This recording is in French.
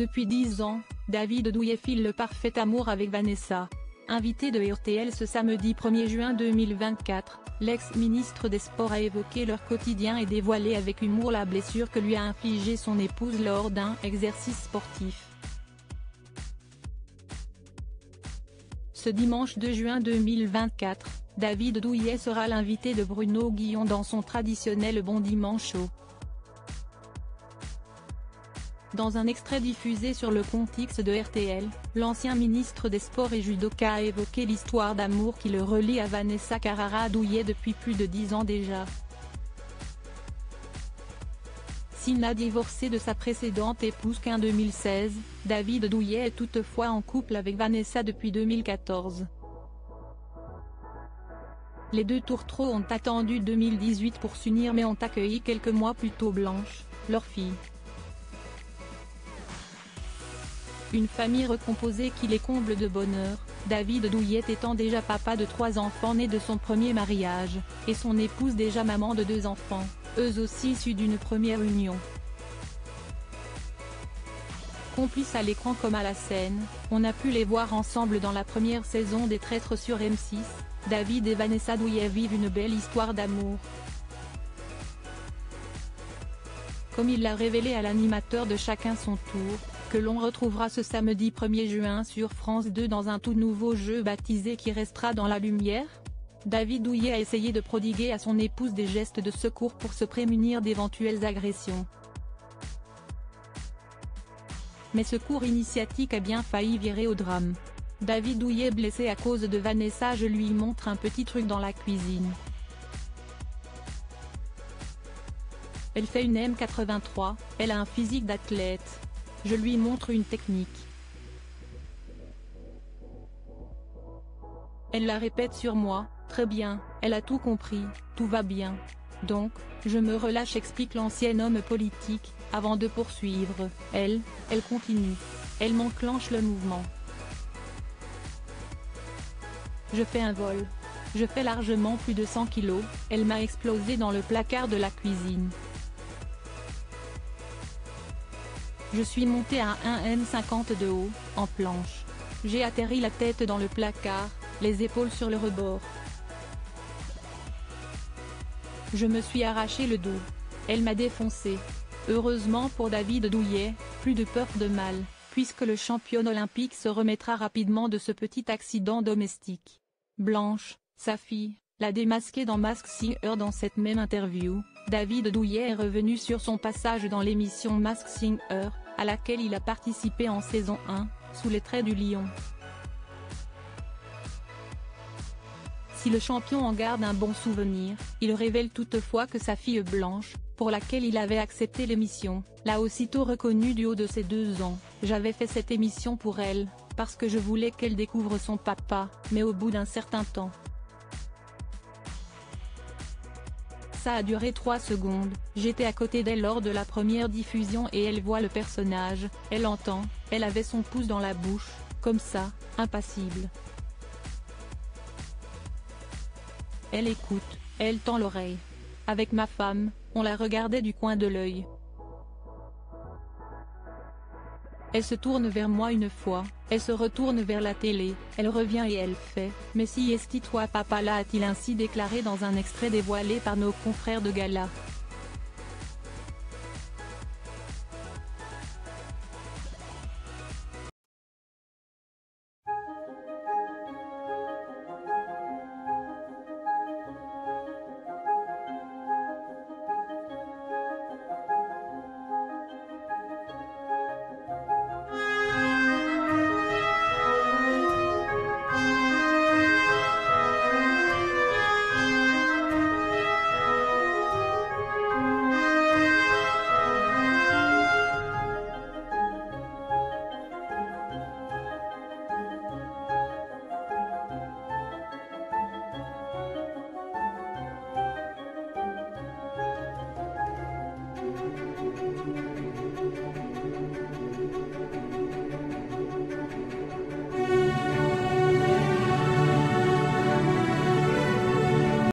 Depuis 10 ans, David Douillet file le parfait amour avec Vanessa. Invité de RTL ce samedi 1er juin 2024, l'ex-ministre des Sports a évoqué leur quotidien et dévoilé avec humour la blessure que lui a infligée son épouse lors d'un exercice sportif. Ce dimanche 2 juin 2024, David Douillet sera l'invité de Bruno Guillon dans son traditionnel Bon Dimanche Show. Dans un extrait diffusé sur le compte X de RTL, l'ancien ministre des Sports et judoka a évoqué l'histoire d'amour qui le relie à Vanessa Carrara Douillet depuis plus de 10 ans déjà. S'il n'a divorcé de sa précédente épouse qu'en 2016, David Douillet est toutefois en couple avec Vanessa depuis 2014. Les deux tourtereaux ont attendu 2018 pour s'unir mais ont accueilli quelques mois plus tôt Blanche, leur fille. Une famille recomposée qui les comble de bonheur, David Douillet étant déjà papa de 3 enfants nés de son premier mariage, et son épouse déjà maman de 2 enfants, eux aussi issus d'une première union. Complices à l'écran comme à la scène, on a pu les voir ensemble dans la première saison des Traîtres sur M6, David et Vanessa Douillet vivent une belle histoire d'amour. Comme il l'a révélé à l'animateur de Chacun son tour, que l'on retrouvera ce samedi 1er juin sur France 2 dans un tout nouveau jeu baptisé Qui restera dans la lumière. David Douillet a essayé de prodiguer à son épouse des gestes de secours pour se prémunir d'éventuelles agressions. Mais ce court initiatique a bien failli virer au drame. David Douillet blessé à cause de Vanessa. Je lui montre un petit truc dans la cuisine. Elle fait une M83, elle a un physique d'athlète. Je lui montre une technique. Elle la répète sur moi, très bien, elle a tout compris, tout va bien. Donc, je me relâche, explique l'ancien homme politique, avant de poursuivre. Elle continue. Elle m'enclenche le mouvement. Je fais un vol. Je fais largement plus de 100 kilos, elle m'a explosé dans le placard de la cuisine. Je suis monté à 1,50 m de haut, en planche. J'ai atterri la tête dans le placard, les épaules sur le rebord. Je me suis arraché le dos. Elle m'a défoncé. Heureusement pour David Douillet, plus de peur de mal, puisque le champion olympique se remettra rapidement de ce petit accident domestique. Blanche, sa fille, l'a démasqué dans Masked Singer. Dans cette même interview, David Douillet est revenu sur son passage dans l'émission Masked Singer, à laquelle il a participé en saison 1, sous les traits du lion. Si le champion en garde un bon souvenir, il révèle toutefois que sa fille Blanche, pour laquelle il avait accepté l'émission, l'a aussitôt reconnu du haut de ses 2 ans. J'avais fait cette émission pour elle, parce que je voulais qu'elle découvre son papa, mais au bout d'un certain temps. Ça a duré 3 secondes, j'étais à côté d'elle lors de la première diffusion et elle voit le personnage, elle entend, elle avait son pouce dans la bouche, comme ça, impassible. Elle écoute, elle tend l'oreille. Avec ma femme, on la regardait du coin de l'œil. Elle se tourne vers moi une fois, elle se retourne vers la télé, elle revient et elle fait « Mais si est-ce toi papa là » a-t-il ainsi déclaré dans un extrait dévoilé par nos confrères de Gala.